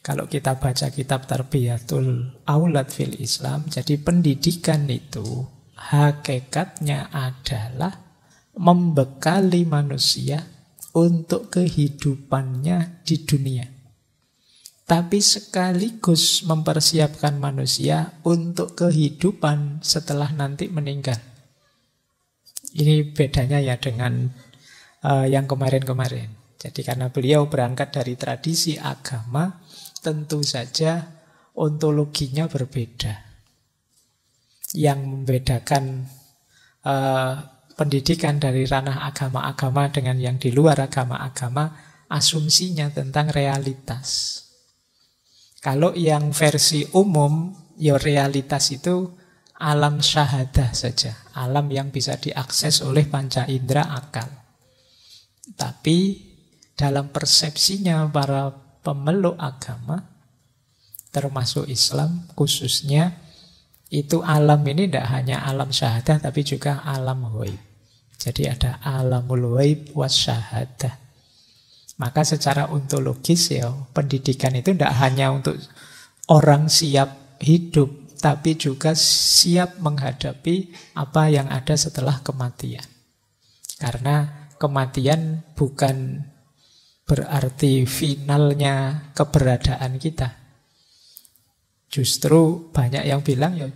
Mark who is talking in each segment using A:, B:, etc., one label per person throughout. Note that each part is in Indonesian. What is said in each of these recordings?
A: Kalau kita baca kitab Tarbiyatul Aulad fil Islam, jadi pendidikan itu hakikatnya adalah membekali manusia untuk kehidupannya di dunia. Tapi sekaligus mempersiapkan manusia untuk kehidupan setelah nanti meninggal. Ini bedanya ya dengan yang kemarin-kemarin. Jadi karena beliau berangkat dari tradisi agama, tentu saja ontologinya berbeda. Yang membedakan pendidikan dari ranah agama-agama dengan yang di luar agama-agama, asumsinya tentang realitas. Kalau yang versi umum, ya realitas itu alam syahadah saja. Alam yang bisa diakses oleh panca indera akal. Tapi dalam persepsinya para pemeluk agama, termasuk Islam khususnya, itu alam ini tidak hanya alam syahadah, tapi juga alam ghaib. Jadi ada alamul ghaib was syahadah. Maka secara ontologis ya, pendidikan itu tidak hanya untuk orang siap hidup, tapi juga siap menghadapi apa yang ada setelah kematian. Karena kematian bukan berarti finalnya keberadaan kita. Justru banyak yang bilang ya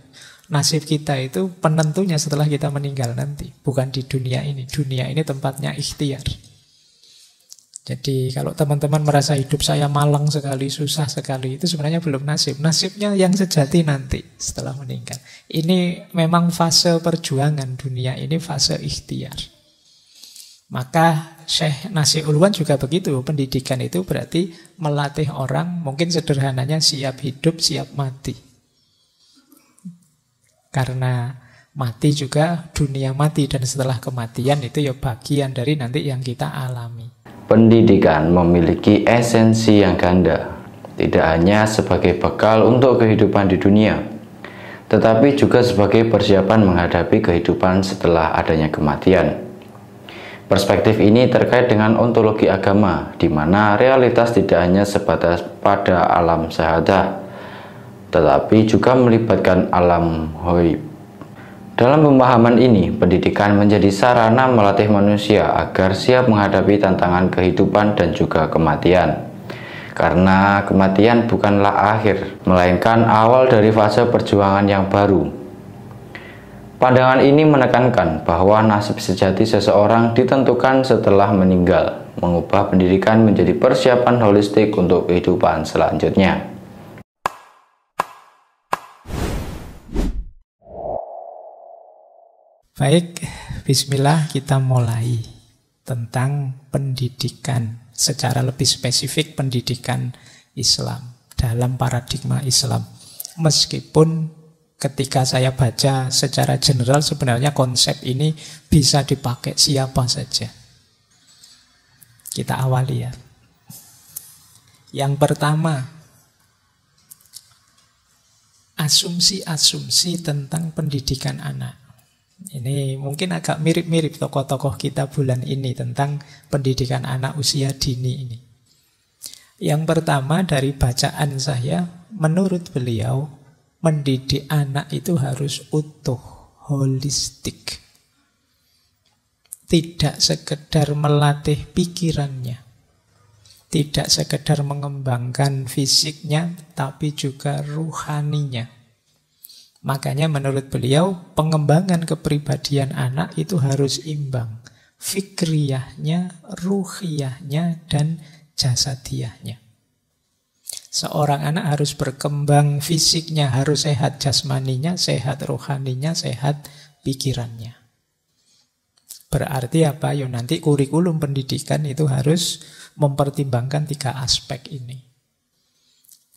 A: nasib kita itu penentunya setelah kita meninggal nanti, bukan di dunia ini. Dunia ini tempatnya ikhtiar. Jadi kalau teman-teman merasa hidup saya malang sekali, susah sekali, itu sebenarnya belum nasib. Nasibnya yang sejati nanti setelah meninggal. Ini memang fase perjuangan, dunia ini fase ikhtiar. Maka Syekh Nasir Ulwan juga begitu. Pendidikan itu berarti melatih orang, mungkin sederhananya siap hidup, siap mati. Karena mati juga dunia mati, dan setelah kematian itu ya bagian dari nanti yang kita alami.
B: Pendidikan memiliki esensi yang ganda, tidak hanya sebagai bekal untuk kehidupan di dunia, tetapi juga sebagai persiapan menghadapi kehidupan setelah adanya kematian. Perspektif ini terkait dengan ontologi agama, di mana realitas tidak hanya sebatas pada alam syahadah, tetapi juga melibatkan alam ghaib. Dalam pemahaman ini, pendidikan menjadi sarana melatih manusia agar siap menghadapi tantangan kehidupan dan juga kematian. Karena kematian bukanlah akhir, melainkan awal dari fase perjuangan yang baru. Pandangan ini menekankan bahwa nasib sejati seseorang ditentukan setelah meninggal, mengubah pendidikan menjadi persiapan holistik untuk kehidupan selanjutnya.
A: Baik, bismillah, kita mulai tentang pendidikan secara lebih spesifik, pendidikan Islam dalam paradigma Islam. Meskipun ketika saya baca secara general sebenarnya konsep ini bisa dipakai siapa saja. Kita awali ya. Yang pertama, asumsi-asumsi tentang pendidikan anak. Ini mungkin agak mirip-mirip tokoh-tokoh kita bulan ini tentang pendidikan anak usia dini ini. Yang pertama dari bacaan saya, menurut beliau, mendidik anak itu harus utuh, holistik. Tidak sekedar melatih pikirannya, tidak sekedar mengembangkan fisiknya, tapi juga ruhaninya. Makanya menurut beliau, pengembangan kepribadian anak itu harus imbang. Fikriyahnya, ruhiyahnya, dan jasadiahnya. Seorang anak harus berkembang fisiknya, harus sehat jasmaninya, sehat rohaninya, sehat pikirannya. Berarti apa? Ya nanti kurikulum pendidikan itu harus mempertimbangkan 3 aspek ini.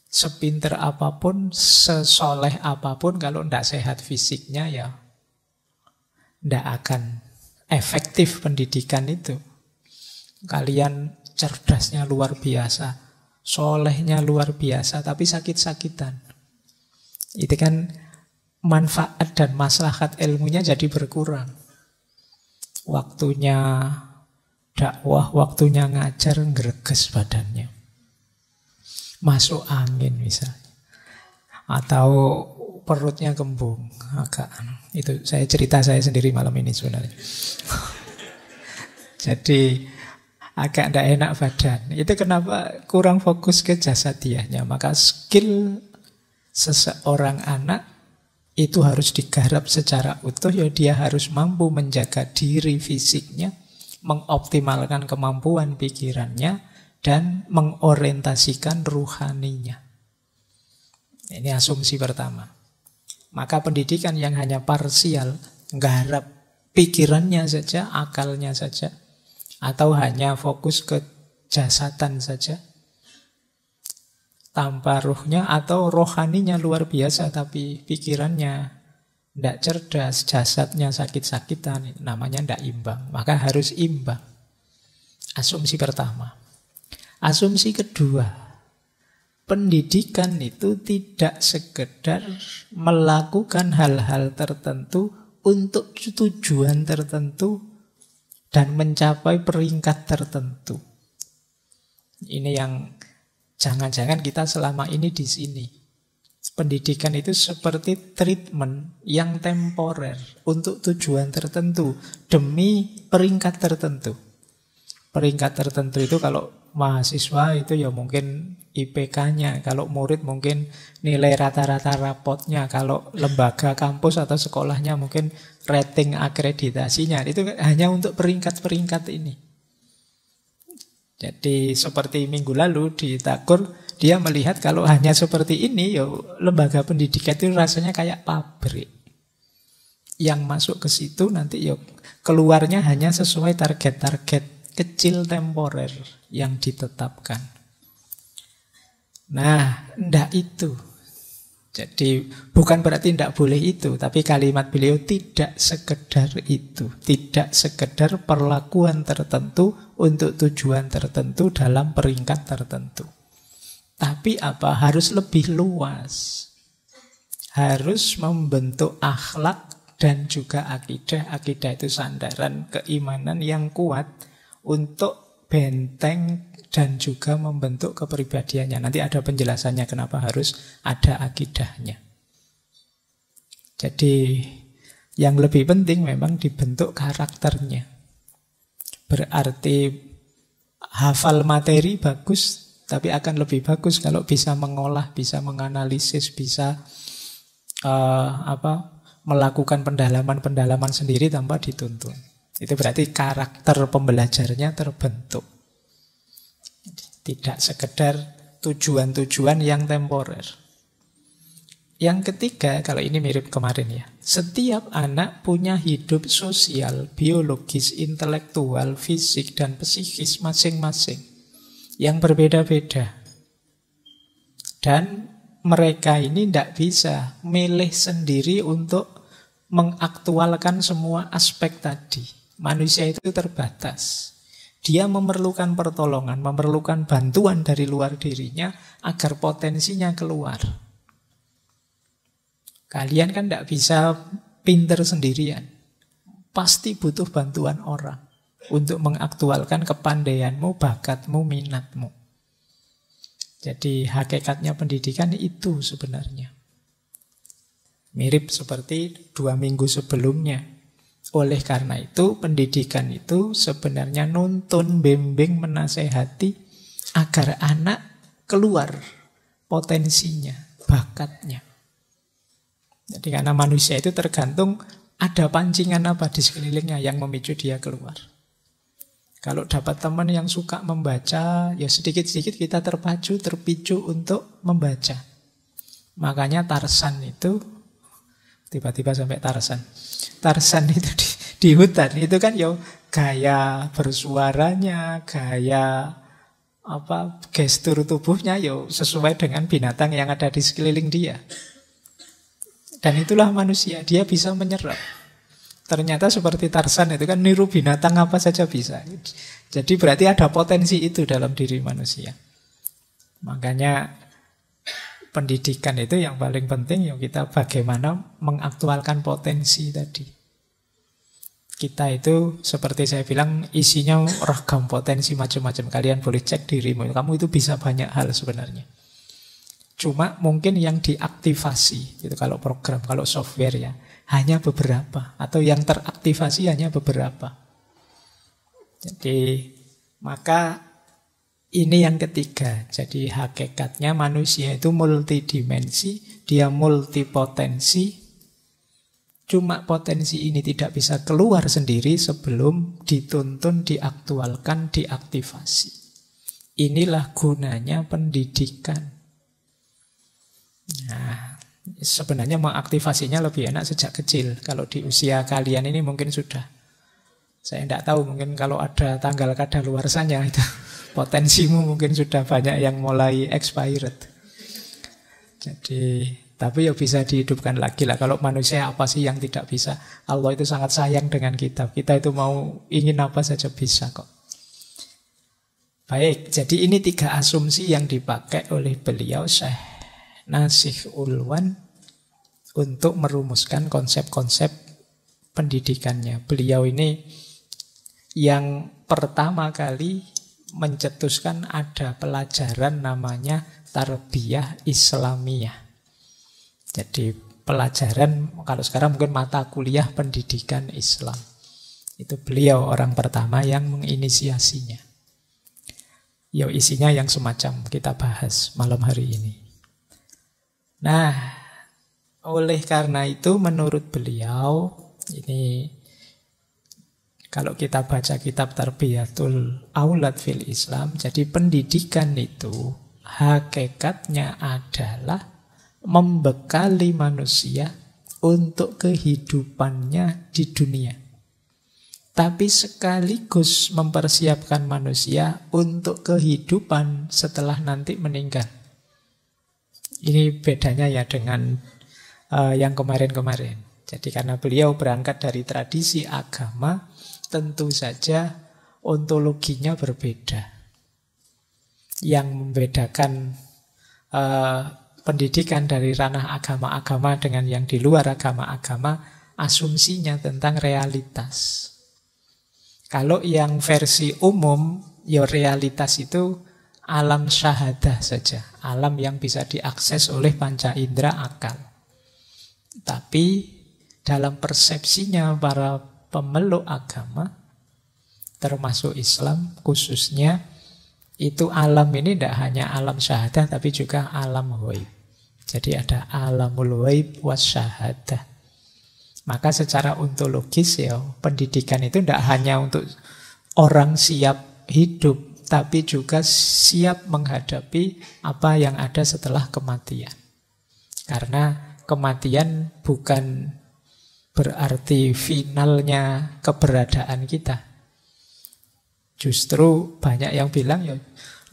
A: Sepinter apapun, sesoleh apapun, kalau tidak sehat fisiknya ya tidak akan efektif pendidikan itu. Kalian cerdasnya luar biasa, solehnya luar biasa, tapi sakit-sakitan. Itu kan manfaat dan maslahat ilmunya jadi berkurang. Waktunya dakwah, waktunya ngajar, ngreges badannya. masuk angin misalnya. Atau perutnya kembung. Agak, itu saya cerita saya sendiri malam ini sebenarnya. Jadi agak tidak enak badan. Itu kenapa kurang fokus ke jasadiahnya. Maka skill seseorang anak itu harus digarap secara utuh. Ya dia harus mampu menjaga diri fisiknya, mengoptimalkan kemampuan pikirannya, dan mengorientasikan ruhaninya. Ini asumsi pertama. Maka pendidikan yang hanya parsial, nggarap pikirannya saja, akalnya saja, atau hanya fokus ke jasatan saja, tanpa ruhnya, atau rohaninya luar biasa tapi pikirannya tidak cerdas, jasadnya sakit-sakitan, namanya tidak imbang. Maka harus imbang. Asumsi pertama. Asumsi kedua, pendidikan itu tidak sekedar melakukan hal-hal tertentu untuk tujuan tertentu dan mencapai peringkat tertentu. Ini yang jangan-jangan kita selama ini di sini. Pendidikan itu seperti treatment yang temporer untuk tujuan tertentu demi peringkat tertentu. Peringkat tertentu itu kalau mahasiswa itu ya mungkin IPK-nya, kalau murid mungkin nilai rata-rata rapotnya, kalau lembaga kampus atau sekolahnya mungkin rating akreditasinya. Itu hanya untuk peringkat-peringkat ini. Jadi seperti minggu lalu di Tagore, dia melihat kalau hanya seperti ini, ya lembaga pendidikan itu rasanya kayak pabrik. Yang masuk ke situ nanti ya keluarnya hanya sesuai target-target kecil temporer yang ditetapkan. Nah, ndak itu. Jadi bukan berarti ndak boleh itu, tapi kalimat beliau tidak sekedar itu, tidak sekedar perlakuan tertentu untuk tujuan tertentu dalam peringkat tertentu. Tapi apa? Harus lebih luas. Harus membentuk akhlak dan juga akidah. Akidah itu sandaran keimanan yang kuat untuk benteng dan juga membentuk kepribadiannya. Nanti ada penjelasannya kenapa harus ada akidahnya. Jadi yang lebih penting memang dibentuk karakternya. Berarti hafal materi bagus, tapi akan lebih bagus kalau bisa mengolah, bisa menganalisis, bisa melakukan pendalaman-pendalaman sendiri tanpa dituntun. Itu berarti karakter pembelajarnya terbentuk. Tidak sekedar tujuan-tujuan yang temporer. Yang ketiga, kalau ini mirip kemarin ya, setiap anak punya hidup sosial, biologis, intelektual, fisik, dan psikis masing-masing yang berbeda-beda. Dan mereka ini tidak bisa milih sendiri untuk mengaktualkan semua aspek tadi. Manusia itu terbatas. Dia memerlukan pertolongan, memerlukan bantuan dari luar dirinya agar potensinya keluar. Kalian kan tidak bisa pinter sendirian. Pasti butuh bantuan orang untuk mengaktualkan kepandaianmu, bakatmu, minatmu. Jadi hakikatnya pendidikan itu sebenarnya. Mirip seperti 2 minggu sebelumnya. Oleh karena itu, pendidikan itu sebenarnya nuntun, bimbing, menasehati agar anak keluar potensinya, bakatnya. Jadi karena manusia itu tergantung ada pancingan apa di sekelilingnya yang memicu dia keluar. Kalau dapat teman yang suka membaca, ya sedikit-sedikit kita terpicu untuk membaca. Makanya Tarsan itu, tiba-tiba sampai Tarsan. Tarsan itu di hutan itu kan ya gaya bersuaranya, gaya gestur tubuhnya ya sesuai dengan binatang yang ada di sekeliling dia. Dan itulah manusia, dia bisa menyerap. Ternyata seperti Tarsan itu kan niru binatang apa saja bisa. Jadi berarti ada potensi itu dalam diri manusia. Makanya pendidikan itu yang paling penting ya kita bagaimana mengaktualkan potensi tadi. Kita itu seperti saya bilang isinya ragam potensi macam-macam. Kalian boleh cek dirimu. Kamu itu bisa banyak hal sebenarnya. Cuma mungkin yang diaktifasi gitu kalau program, kalau software ya hanya beberapa, atau yang teraktivasi hanya beberapa. Jadi maka ini yang ketiga. Jadi hakikatnya manusia itu multidimensi, dia multipotensi. Cuma potensi ini tidak bisa keluar sendiri sebelum dituntun, diaktualkan, diaktifasi. Inilah gunanya pendidikan. Nah, sebenarnya mengaktifasinya lebih enak sejak kecil. Kalau di usia kalian ini mungkin sudah. Saya tidak tahu, mungkin kalau ada tanggal kadaluarsanya itu potensimu mungkin sudah banyak yang mulai expired. Jadi, tapi ya bisa dihidupkan lagi lah. Kalau manusia apa sih yang tidak bisa? Allah itu sangat sayang dengan kita. Kita itu mau ingin apa saja bisa kok. Baik, jadi ini 3 asumsi yang dipakai oleh beliau Syekh Nasih Ulwan untuk merumuskan konsep-konsep pendidikannya. Beliau ini yang pertama kali mencetuskan ada pelajaran namanya tarbiyah Islamiyah. Jadi pelajaran, kalau sekarang mungkin mata kuliah pendidikan Islam. Itu beliau orang pertama yang menginisiasinya. Ya isinya yang semacam kita bahas malam hari ini. Nah, oleh karena itu menurut beliau, ini kalau kita baca kitab Tarbiyatul Aulad fil Islam, jadi pendidikan itu hakikatnya adalah membekali manusia untuk kehidupannya di dunia. Tapi sekaligus mempersiapkan manusia untuk kehidupan setelah nanti meninggal. Ini bedanya ya dengan yang kemarin-kemarin. Jadi karena beliau berangkat dari tradisi agama, tentu saja ontologinya berbeda. Yang membedakan pendidikan dari ranah agama-agama dengan yang di luar agama-agama, asumsinya tentang realitas. Kalau yang versi umum, ya realitas itu alam syahadah saja, alam yang bisa diakses oleh panca indera akal. Tapi dalam persepsinya para pemeluk agama, termasuk Islam khususnya, itu alam ini tidak hanya alam syahadah tapi juga alam ghaib. Jadi ada alamul ghaib was syahadah. Maka secara ontologis ya pendidikan itu tidak hanya untuk orang siap hidup, tapi juga siap menghadapi apa yang ada setelah kematian. Karena kematian bukan berarti finalnya keberadaan kita. Justru banyak yang bilang ya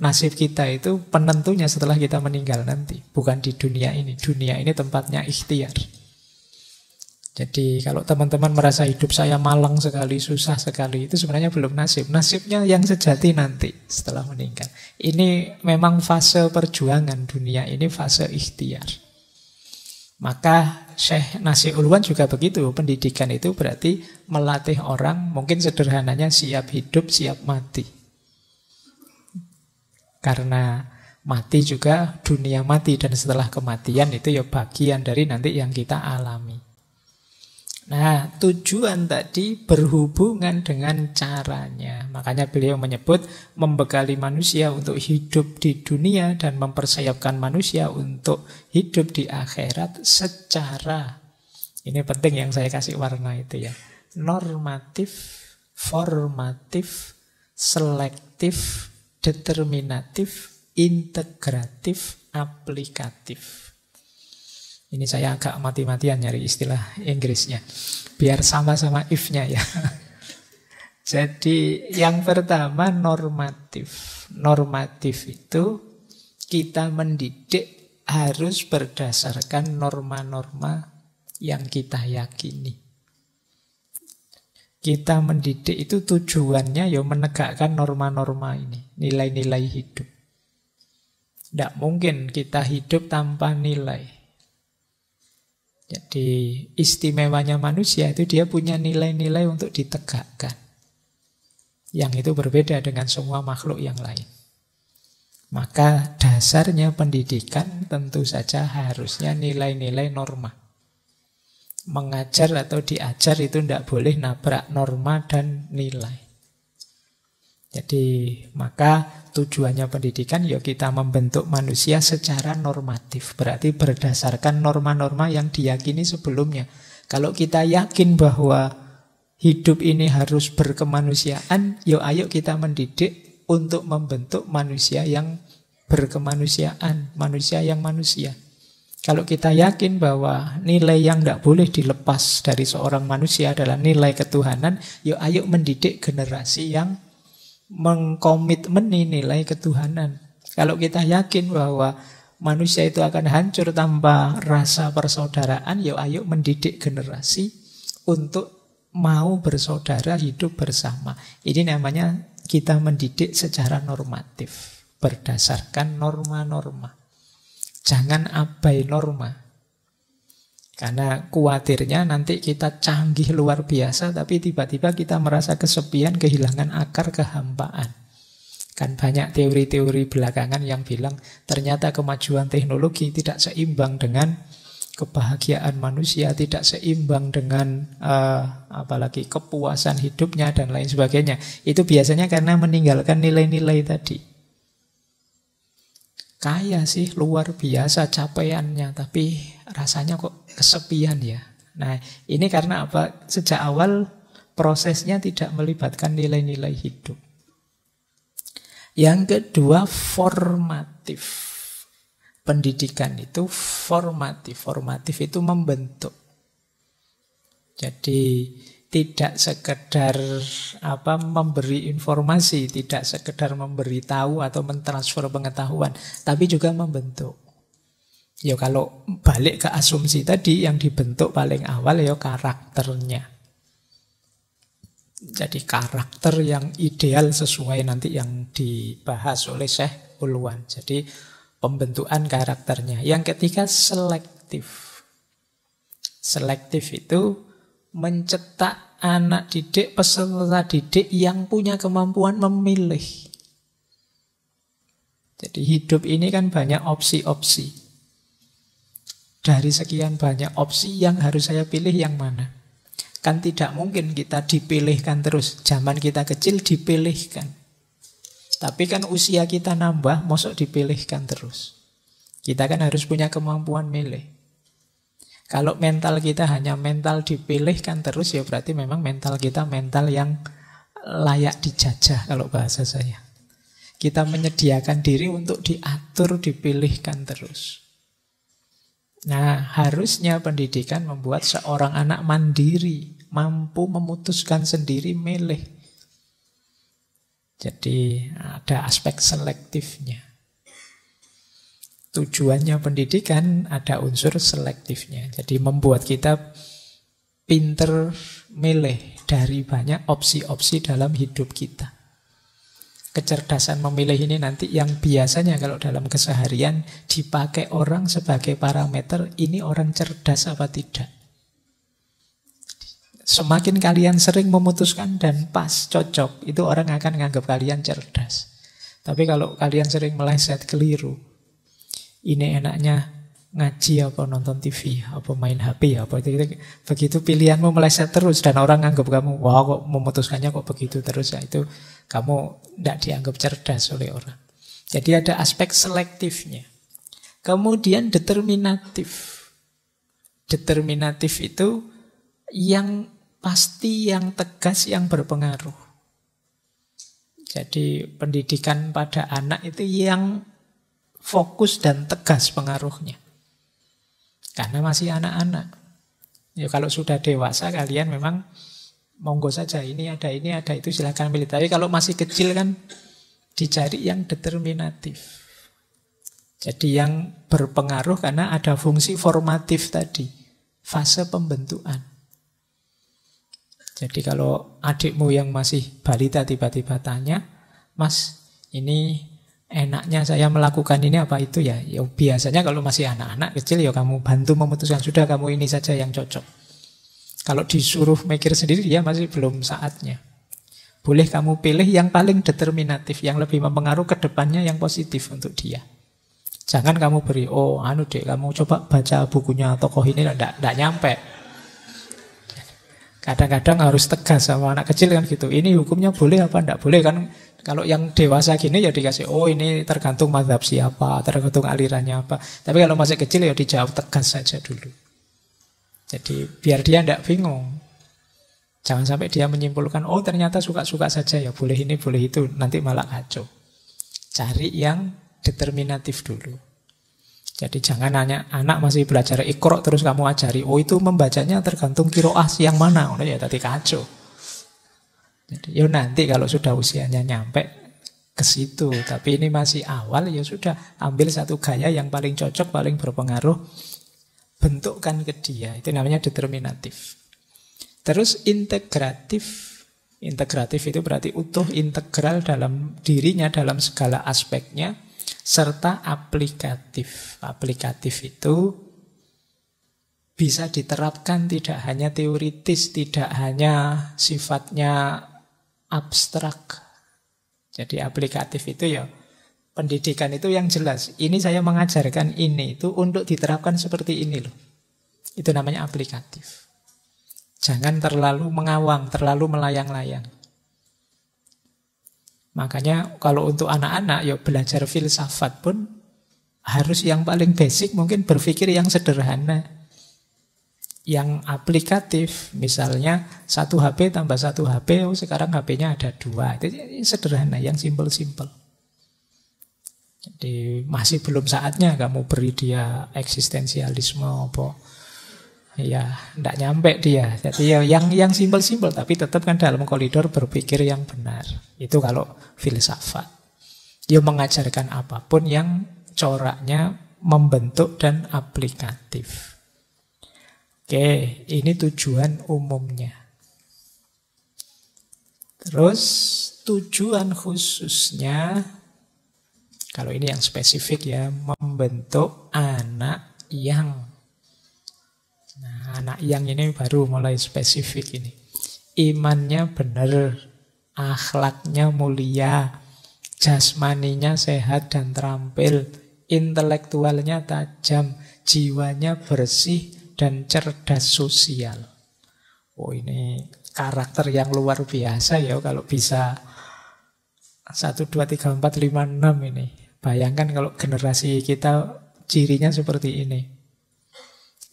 A: nasib kita itu penentunya setelah kita meninggal nanti, bukan di dunia ini. Dunia ini tempatnya ikhtiar. Jadi kalau teman-teman merasa hidup saya malang sekali, susah sekali, itu sebenarnya belum nasib. Nasibnya yang sejati nanti setelah meninggal. Ini memang fase perjuangan dunia, ini fase ikhtiar. Maka Syekh Nasih Ulwan juga begitu. Pendidikan itu berarti melatih orang, mungkin sederhananya siap hidup, siap mati. Karena mati juga dunia mati, dan setelah kematian itu ya bagian dari nanti yang kita alami. Nah, tujuan tadi berhubungan dengan caranya. Makanya beliau menyebut membekali manusia untuk hidup di dunia dan mempersiapkan manusia untuk hidup di akhirat secara, ini penting yang saya kasih warna itu ya, normatif, formatif, selektif, determinatif, integratif, aplikatif. Ini saya agak mati-matian nyari istilah Inggrisnya, biar sama-sama if-nya ya. Jadi yang pertama normatif. Normatif itu kita mendidik harus berdasarkan norma-norma yang kita yakini. Kita mendidik itu tujuannya ya menegakkan norma-norma ini, nilai-nilai hidup. Tidak mungkin kita hidup tanpa nilai. Jadi istimewanya manusia itu dia punya nilai-nilai untuk ditegakkan. Yang itu berbeda dengan semua makhluk yang lain. Maka dasarnya pendidikan tentu saja harusnya nilai-nilai norma. Mengajar atau diajar itu tidak boleh nabrak norma dan nilai. Jadi maka tujuannya pendidikan ya kita membentuk manusia secara normatif. Berarti berdasarkan norma-norma yang diyakini sebelumnya. Kalau kita yakin bahwa hidup ini harus berkemanusiaan, ya ayo kita mendidik untuk membentuk manusia yang berkemanusiaan, manusia yang manusia. Kalau kita yakin bahwa nilai yang tidak boleh dilepas dari seorang manusia adalah nilai ketuhanan, yuk ayo mendidik generasi yang mengkomitmeni nilai ketuhanan. Kalau kita yakin bahwa manusia itu akan hancur tanpa rasa persaudaraan, yuk ayo mendidik generasi untuk mau bersaudara, hidup bersama. Ini namanya kita mendidik secara normatif, berdasarkan norma-norma. Jangan abai norma. Karena khawatirnya nanti kita canggih luar biasa, tapi tiba-tiba kita merasa kesepian, kehilangan akar, kehampaan. Kan banyak teori-teori belakangan yang bilang ternyata kemajuan teknologi tidak seimbang dengan kebahagiaan manusia, tidak seimbang dengan apalagi kepuasan hidupnya dan lain sebagainya. Itu biasanya karena meninggalkan nilai-nilai tadi. Kaya sih, luar biasa capaiannya, tapi rasanya kok kesepian ya. Nah, ini karena apa? Sejak awal prosesnya tidak melibatkan nilai-nilai hidup. Yang kedua, formatif. Pendidikan itu formatif. Formatif itu membentuk. Jadi tidak sekedar memberi informasi, tidak sekedar memberi tahu atau mentransfer pengetahuan, tapi juga membentuk. Ya kalau balik ke asumsi tadi, yang dibentuk paling awal ya karakternya. Jadi karakter yang ideal sesuai nanti yang dibahas oleh Syekh Ulwan. Jadi pembentukan karakternya. Yang ketiga selektif. Selektif itu mencetak anak didik, peserta didik yang punya kemampuan memilih. Jadi hidup ini kan banyak opsi-opsi. Dari sekian banyak opsi yang harus saya pilih yang mana? Kan tidak mungkin kita dipilihkan terus. Zaman kita kecil dipilihkan. Tapi kan usia kita nambah, mosok dipilihkan terus. Kita kan harus punya kemampuan milih. Kalau mental kita hanya mental dipilihkan terus, ya berarti memang mental kita mental yang layak dijajah kalau bahasa saya. Kita menyediakan diri untuk diatur, dipilihkan terus. Nah, harusnya pendidikan membuat seorang anak mandiri, mampu memutuskan sendiri, milih. Jadi ada aspek selektifnya. Tujuannya pendidikan ada unsur selektifnya. Jadi membuat kita pinter milih dari banyak opsi-opsi dalam hidup kita. Kecerdasan memilih ini nanti yang biasanya kalau dalam keseharian dipakai orang sebagai parameter, ini orang cerdas apa tidak. Semakin kalian sering memutuskan dan pas, cocok, itu orang akan menganggap kalian cerdas. Tapi kalau kalian sering meleset, keliru, ini enaknya ngaji apa nonton TV, apa main HP, apa itu. Begitu pilihanmu meleset terus dan orang anggap kamu, wah kok memutuskannya kok begitu terus, ya itu kamu tidak dianggap cerdas oleh orang. Jadi ada aspek selektifnya. Kemudian determinatif. Determinatif itu yang pasti, yang tegas, yang berpengaruh. Jadi pendidikan pada anak itu yang fokus dan tegas pengaruhnya. Karena masih anak-anak. Ya kalau sudah dewasa kalian memang monggo saja, ini ada itu, silakan pilih. Tapi kalau masih kecil kan dicari yang determinatif. Jadi yang berpengaruh karena ada fungsi formatif tadi, fase pembentukan. Jadi kalau adikmu yang masih balita tiba-tiba tanya, "Mas, ini enaknya saya melakukan ini apa itu ya?" Ya biasanya kalau masih anak-anak kecil ya kamu bantu memutuskan, sudah kamu ini saja yang cocok. Kalau disuruh mikir sendiri dia masih belum saatnya. Boleh kamu pilih yang paling determinatif, yang lebih mempengaruhi ke depannya, yang positif untuk dia. Jangan kamu beri, oh anu dek, kamu coba baca bukunya tokoh ini, enggak nyampe. Kadang-kadang harus tegas sama anak kecil kan gitu. Ini hukumnya boleh apa enggak boleh kan. Kalau yang dewasa gini ya dikasih, oh ini tergantung mazhab siapa, tergantung alirannya apa. Tapi kalau masih kecil ya dijawab tegas saja dulu. Jadi biar dia enggak bingung. Jangan sampai dia menyimpulkan, oh ternyata suka-suka saja ya, boleh ini, boleh itu, nanti malah kacau. Cari yang determinatif dulu. Jadi jangan hanya anak masih belajar Iqra terus kamu ajari, oh itu membacanya tergantung qiraah yang mana, udah ya tadi kacau. Jadi ya nanti kalau sudah usianya nyampe ke situ, tapi ini masih awal, ya sudah ambil satu gaya yang paling cocok, paling berpengaruh, bentukkan ke dia. Itu namanya determinatif. Terus integratif. Integratif itu berarti utuh, integral dalam dirinya, dalam segala aspeknya, serta aplikatif. Aplikatif itu bisa diterapkan, tidak hanya teoritis, tidak hanya sifatnya abstrak. Jadi aplikatif itu ya pendidikan itu yang jelas. Ini saya mengajarkan ini itu untuk diterapkan seperti ini loh. Itu namanya aplikatif. Jangan terlalu mengawang, terlalu melayang-layang. Makanya kalau untuk anak-anak ya belajar filsafat pun harus yang paling basic, mungkin berpikir yang sederhana. Yang aplikatif, misalnya 1 HP tambah 1 HP, oh sekarang HP-nya ada 2. Itu sederhana, yang simple-simple. Jadi masih belum saatnya kamu beri dia eksistensialisme apa. Ya, enggak nyampe dia. Jadi yang simpel-simpel, tapi tetap kan dalam koridor berpikir yang benar. Itu kalau filsafat. Ya mengajarkan apapun yang coraknya membentuk dan aplikatif. Oke, ini tujuan umumnya. Terus tujuan khususnya, kalau ini yang spesifik ya, membentuk anak yang. Nah, anak yang ini baru mulai spesifik ini. Imannya benar, akhlaknya mulia, jasmaninya sehat dan terampil, intelektualnya tajam, jiwanya bersih dan cerdas sosial. Oh ini karakter yang luar biasa ya kalau bisa 1, 2, 3, 4, 5, 6 ini. Bayangkan kalau generasi kita cirinya seperti ini.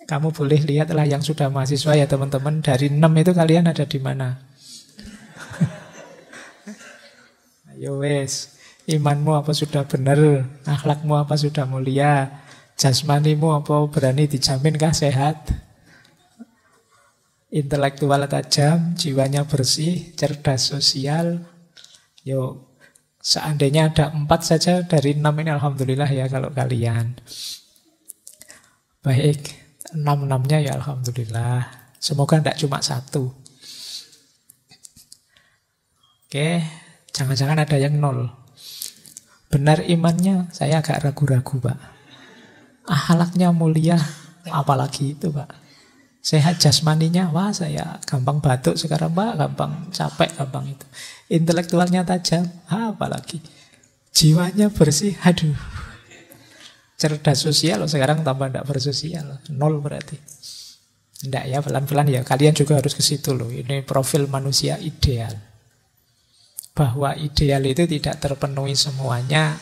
A: Kamu boleh lihatlah yang sudah mahasiswa ya teman-teman. Dari 6 itu kalian ada di mana? Ayo wes, imanmu apa sudah benar? Akhlakmu apa sudah mulia? Jasmanimu apa berani dijaminkah sehat? Intelektual tajam, jiwanya bersih, cerdas sosial. Yo, seandainya ada 4 saja dari 6 ini alhamdulillah ya kalau kalian. Baik. 6-6-nya ya alhamdulillah. Semoga tidak cuma 1. Oke, jangan-jangan ada yang 0. Benar imannya, saya agak ragu-ragu Pak. Akhlaknya mulia, apalagi itu Pak. Sehat jasmaninya, wah saya gampang batuk sekarang Pak, gampang capek, gampang itu. Intelektualnya tajam, apalagi. Jiwanya bersih, aduh. Cerdas sosial, sekarang tambah tidak bersosial, 0 berarti. Tidak ya, pelan-pelan ya. Kalian juga harus ke situ loh. Ini profil manusia ideal. Bahwa ideal itu tidak terpenuhi semuanya,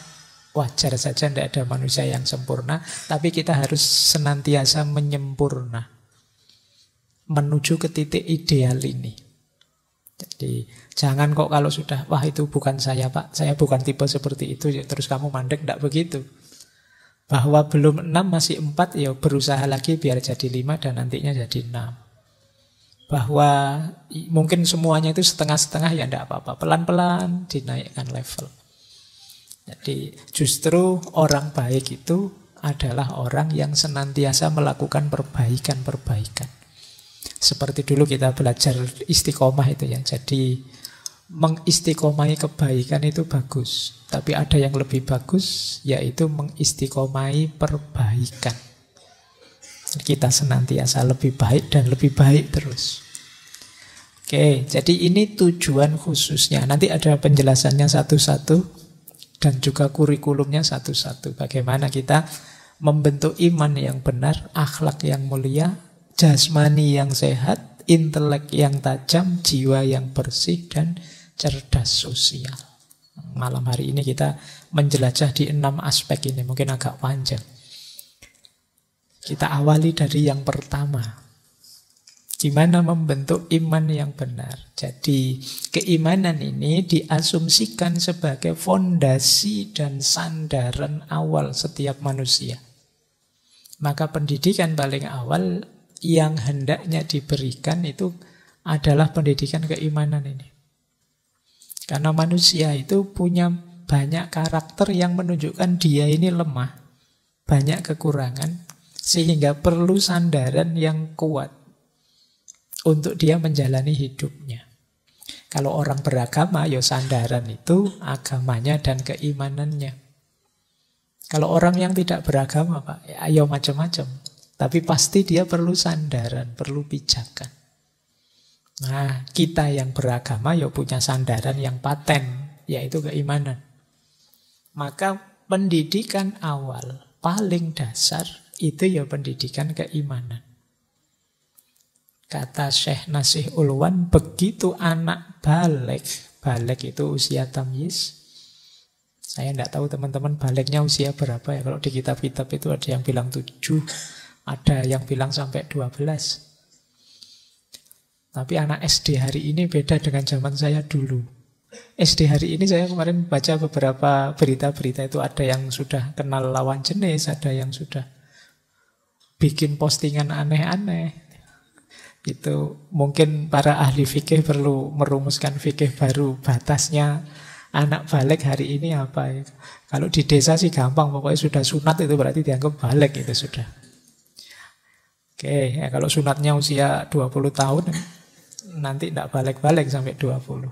A: wajar saja, tidak ada manusia yang sempurna. Tapi kita harus senantiasa menyempurna. Menuju ke titik ideal ini. Jadi jangan kok kalau sudah, wah itu bukan saya Pak, saya bukan tipe seperti itu, terus kamu mandek, tidak begitu. Bahwa belum 6 masih 4, ya berusaha lagi biar jadi 5 dan nantinya jadi 6. Bahwa mungkin semuanya itu setengah-setengah, ya tidak apa-apa. Pelan-pelan dinaikkan level. Jadi justru orang baik itu adalah orang yang senantiasa melakukan perbaikan-perbaikan. Seperti dulu kita belajar istiqomah itu ya. Jadi mengistiqomahi kebaikan itu bagus. Tapi ada yang lebih bagus, yaitu mengistiqomahi perbaikan. Kita senantiasa lebih baik dan lebih baik terus. Oke, jadi ini tujuan khususnya. Nanti ada penjelasannya satu-satu dan juga kurikulumnya satu-satu. Bagaimana kita membentuk iman yang benar, akhlak yang mulia, jasmani yang sehat, intelek yang tajam, jiwa yang bersih, dan cerdas sosial. Malam hari ini kita menjelajah di 6 aspek ini. Mungkin agak panjang. Kita awali dari yang pertama. Gimana membentuk iman yang benar. Jadi keimanan ini diasumsikan sebagai fondasi dan sandaran awal setiap manusia. Maka pendidikan paling awal yang hendaknya diberikan itu adalah pendidikan keimanan ini. Karena manusia itu punya banyak karakter yang menunjukkan dia ini lemah. Banyak kekurangan. Sehingga perlu sandaran yang kuat untuk dia menjalani hidupnya. Kalau orang beragama, ya sandaran itu agamanya dan keimanannya. Kalau orang yang tidak beragama, Pak, ya macam-macam. Tapi pasti dia perlu sandaran, perlu pijakan. Nah, kita yang beragama ya punya sandaran yang paten, yaitu keimanan. Maka pendidikan awal, paling dasar, itu ya pendidikan keimanan. Kata Syekh Nasih Ulwan, begitu anak balik itu usia tamyiz. Saya tidak tahu teman-teman baliknya usia berapa ya. Kalau di kitab-kitab itu ada yang bilang 7, ada yang bilang sampai 12. Tapi anak SD hari ini beda dengan zaman saya dulu. SD hari ini saya kemarin baca beberapa berita-berita itu ada yang sudah kenal lawan jenis, ada yang sudah bikin postingan aneh-aneh. Itu mungkin para ahli fikih perlu merumuskan fikih baru. Batasnya anak balik hari ini apa? Kalau di desa sih gampang, pokoknya sudah sunat itu berarti dianggap balik itu sudah. Oke, ya kalau sunatnya usia 20 tahun, nanti tidak balik-balik sampai 20.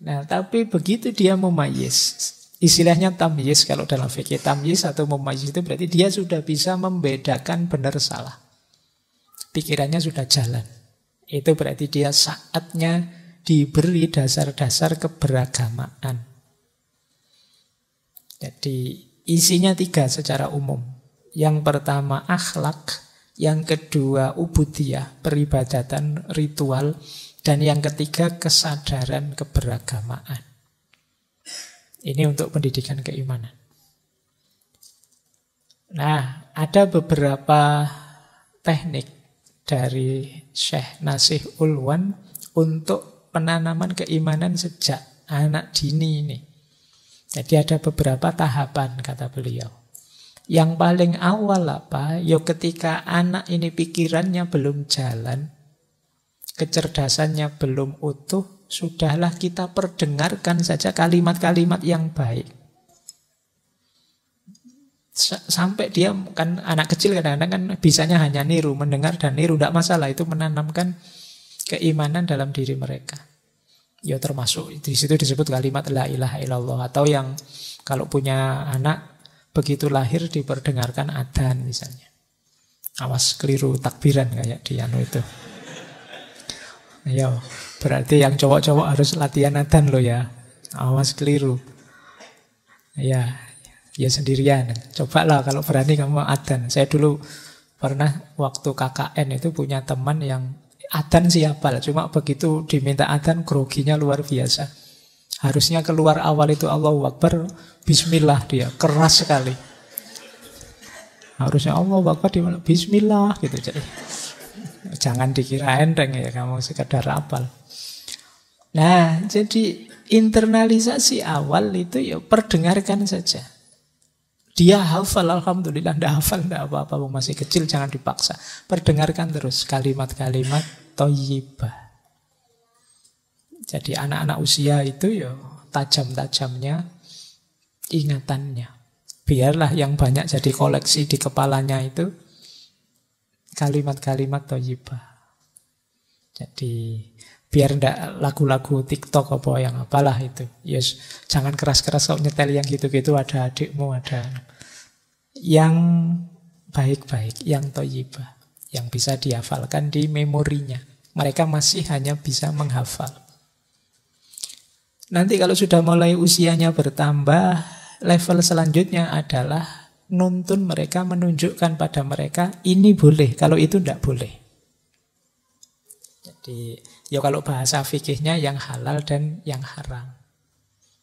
A: Nah, tapi begitu dia mumayyiz, istilahnya tamyiz kalau dalam fikih, tamyiz atau mumayyiz itu berarti dia sudah bisa membedakan benar salah. Pikirannya sudah jalan. Itu berarti dia saatnya diberi dasar-dasar keberagamaan. Jadi isinya 3 secara umum. Yang pertama akhlak, yang kedua ubudiyah, peribadatan ritual, dan yang ketiga kesadaran keberagamaan. Ini untuk pendidikan keimanan. Nah, ada beberapa teknik dari Syekh Nasih Ulwan untuk penanaman keimanan sejak anak dini ini. Jadi ada beberapa tahapan kata beliau. Yang paling awal apa? Ya ketika anak ini pikirannya belum jalan, kecerdasannya belum utuh, sudahlah kita perdengarkan saja kalimat-kalimat yang baik. Sampai dia kan anak kecil kadang-kadang kan bisanya hanya niru, mendengar dan niru, tidak masalah, itu menanamkan keimanan dalam diri mereka. Ya termasuk di situ disebut kalimat la ilaha illallah, atau yang kalau punya anak begitu lahir diperdengarkan adzan misalnya. Awas keliru takbiran kayak di anu itu. Ya, berarti yang cowok-cowok harus latihan adzan loh ya. Awas keliru. Ya sendirian. Cobalah kalau berani kamu adzan. Saya dulu pernah waktu KKN itu punya teman yang adzan siapa, cuma begitu diminta adzan groginya luar biasa. Harusnya keluar awal itu Allahu Akbar, Bismillah, dia keras sekali. Harusnya Allahu Akbar dia Bismillah gitu. Jadi jangan dikira enteng ya kamu sekedar hafal. Nah, jadi internalisasi awal itu ya perdengarkan saja. Dia hafal, alhamdulillah. Tidak hafal, tidak apa-apa, masih kecil, jangan dipaksa. Perdengarkan terus kalimat-kalimat thayyibah. Jadi anak-anak usia itu ya tajam-tajamnya ingatannya. Biarlah yang banyak jadi koleksi di kepalanya itu kalimat-kalimat thayyibah. Jadi biar ndak lagu-lagu TikTok apa yang apalah itu. Yes, jangan keras-keras kok nyetel yang gitu-gitu, ada adikmu, ada yang baik-baik, yang thayyibah, yang bisa dihafalkan di memorinya. Mereka masih hanya bisa menghafal. Nanti kalau sudah mulai usianya bertambah, level selanjutnya adalah nuntun mereka, menunjukkan pada mereka ini boleh, kalau itu tidak boleh. Jadi ya kalau bahasa fikihnya yang halal dan yang haram.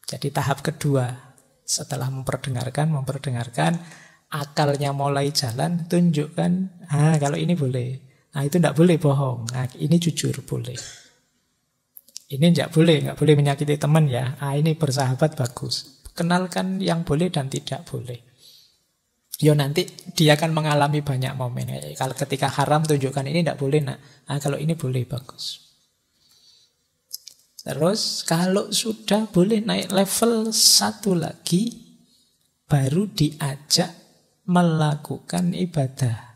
A: Jadi tahap kedua, setelah memperdengarkan, akalnya mulai jalan, tunjukkan, kalau ini boleh. Nah itu tidak boleh bohong, nah ini jujur boleh. Ini nggak boleh menyakiti teman ya. Ini bersahabat bagus. Kenalkan yang boleh dan tidak boleh. Ya nanti dia akan mengalami banyak momen. Kalau ketika haram tunjukkan ini tidak boleh nak. Kalau ini boleh bagus. Terus kalau sudah boleh naik level satu lagi, baru diajak melakukan ibadah.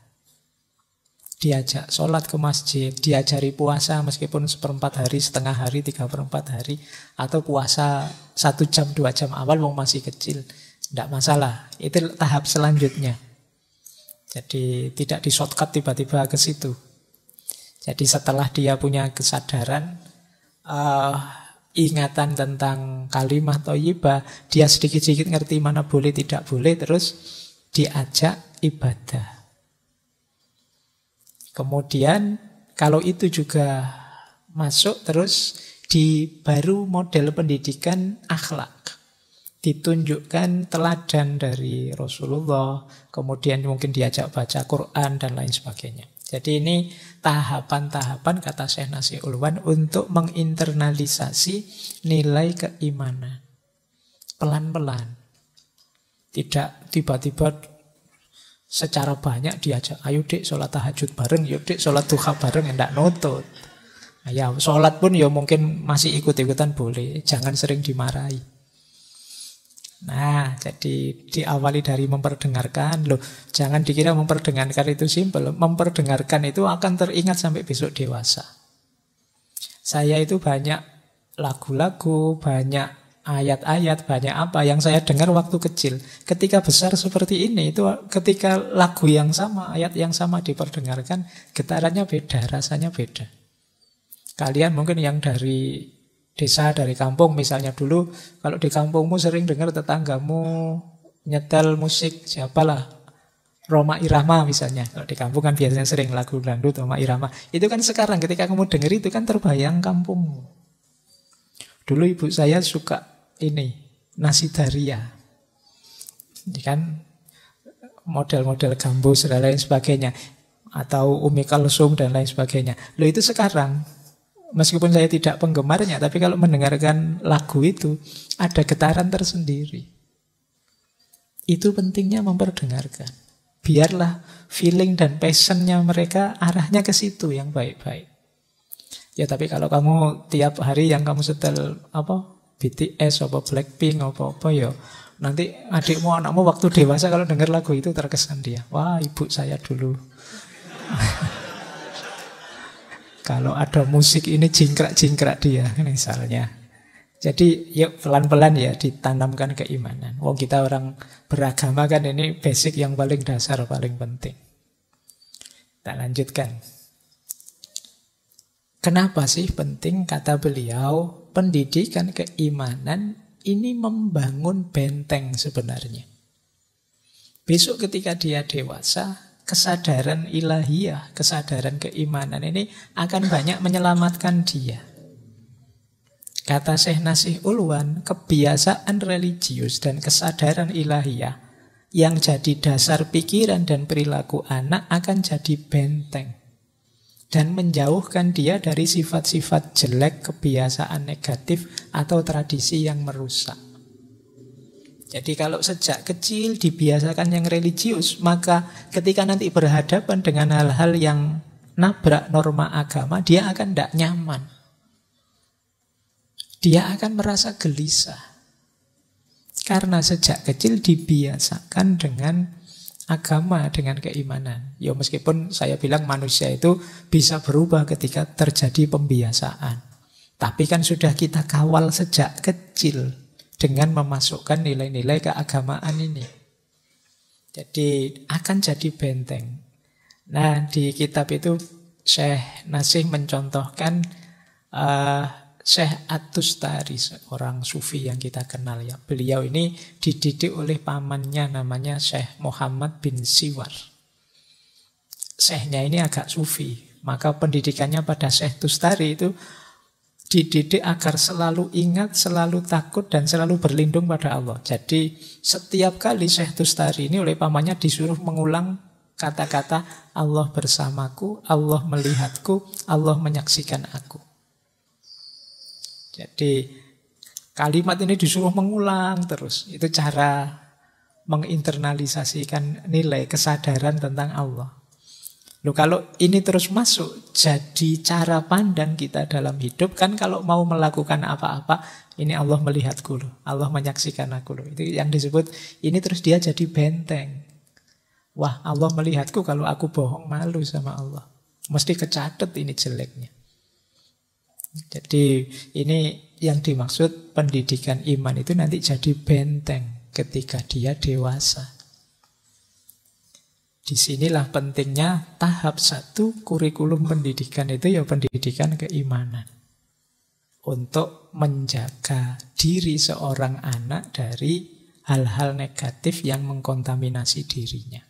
A: Diajak sholat ke masjid, diajari puasa meskipun 1/4 hari, setengah hari, 3/4 hari, atau puasa 1 jam, 2 jam awal masih kecil, tidak masalah. Itu tahap selanjutnya. Jadi tidak di shortcut tiba-tiba ke situ. Jadi setelah dia punya kesadaran, ingatan tentang kalimah thayyibah, dia sedikit-sedikit ngerti mana boleh, tidak boleh, terus diajak ibadah. Kemudian kalau itu juga masuk, terus di baru model pendidikan akhlak. Ditunjukkan teladan dari Rasulullah, kemudian mungkin diajak baca Quran dan lain sebagainya. Jadi ini tahapan-tahapan, kata Syekh Nasih Ulwan, untuk menginternalisasi nilai keimanan. Pelan-pelan. Tidak tiba-tiba secara banyak diajak, ayo dek sholat tahajud bareng, yuk dek sholat duha bareng, enggak nutut. Ya sholat pun ya mungkin masih ikut-ikutan boleh, jangan sering dimarahi. Nah, jadi diawali dari memperdengarkan. Loh, jangan dikira memperdengarkan itu simpel. Memperdengarkan itu akan teringat sampai besok dewasa. Saya itu banyak lagu-lagu, banyak ayat-ayat, banyak apa yang saya dengar waktu kecil. Ketika besar seperti ini, itu ketika lagu yang sama, ayat yang sama diperdengarkan, getarannya beda, rasanya beda. Kalian mungkin yang dari desa, dari kampung misalnya dulu, kalau di kampungmu sering dengar tetanggamu nyetel musik, siapalah, Rhoma Irama misalnya. Kalau di kampung kan biasanya sering lagu dangdut, Rhoma Irama. Itu kan sekarang ketika kamu dengar itu kan terbayang kampungmu. Dulu ibu saya suka ini, Nasidaria. Ini kan model-model gambus dan lain sebagainya. Atau Umi Kalsum dan lain sebagainya. Loh itu sekarang, meskipun saya tidak penggemarnya, tapi kalau mendengarkan lagu itu, ada getaran tersendiri. Itu pentingnya memperdengarkan. Biarlah feeling dan passionnya mereka arahnya ke situ yang baik-baik. Ya tapi kalau kamu tiap hari yang kamu setel BTS, Blackpink, apa ya, nanti adikmu, anakmu waktu dewasa kalau dengar lagu itu terkesan dia, wah ibu saya dulu. Kalau ada musik ini jingkrak-jingkrak dia misalnya. Jadi yuk pelan-pelan ya ditanamkan keimanan. Wong kita orang beragama kan, ini basic yang paling dasar, paling penting. Kita lanjutkan. Kenapa sih penting, kata beliau, pendidikan keimanan ini membangun benteng sebenarnya. Besok ketika dia dewasa, kesadaran ilahiyah, kesadaran keimanan ini akan banyak menyelamatkan dia. Kata Syekh Nasih Ulwan, kebiasaan religius dan kesadaran ilahiyah yang jadi dasar pikiran dan perilaku anak akan jadi benteng dan menjauhkan dia dari sifat-sifat jelek, kebiasaan negatif, atau tradisi yang merusak. Jadi kalau sejak kecil dibiasakan yang religius, maka ketika nanti berhadapan dengan hal-hal yang nabrak norma agama, dia akan tidak nyaman. Dia akan merasa gelisah. Karena sejak kecil dibiasakan dengan agama, dengan keimanan. Ya meskipun saya bilang manusia itu bisa berubah ketika terjadi pembiasaan. Tapi kan sudah kita kawal sejak kecil dengan memasukkan nilai-nilai keagamaan ini. Jadi akan jadi benteng. Nah di kitab itu Syekh Nasih mencontohkan Syekh At-Tustari, seorang sufi yang kita kenal ya. Beliau ini dididik oleh pamannya namanya Syekh Muhammad bin Siwar. Syekhnya ini agak sufi, maka pendidikannya pada Syekh Tustari itu dididik agar selalu ingat, selalu takut, dan selalu berlindung pada Allah. Jadi setiap kali Syekh Tustari ini oleh pamannya disuruh mengulang kata-kata Allah bersamaku, Allah melihatku, Allah menyaksikan aku. Jadi kalimat ini disuruh mengulang terus. Itu cara menginternalisasikan nilai kesadaran tentang Allah. Loh, kalau ini terus masuk jadi cara pandang kita dalam hidup, kan kalau mau melakukan apa-apa, ini Allah melihatku loh, Allah menyaksikan aku loh. Itu yang disebut, ini terus dia jadi benteng. Wah, Allah melihatku, kalau aku bohong malu sama Allah. Mesti kecatet ini jeleknya. Jadi ini yang dimaksud pendidikan iman itu nanti jadi benteng ketika dia dewasa. Disinilah pentingnya tahap 1 kurikulum pendidikan itu ya pendidikan keimanan. Untuk menjaga diri seorang anak dari hal-hal negatif yang mengkontaminasi dirinya.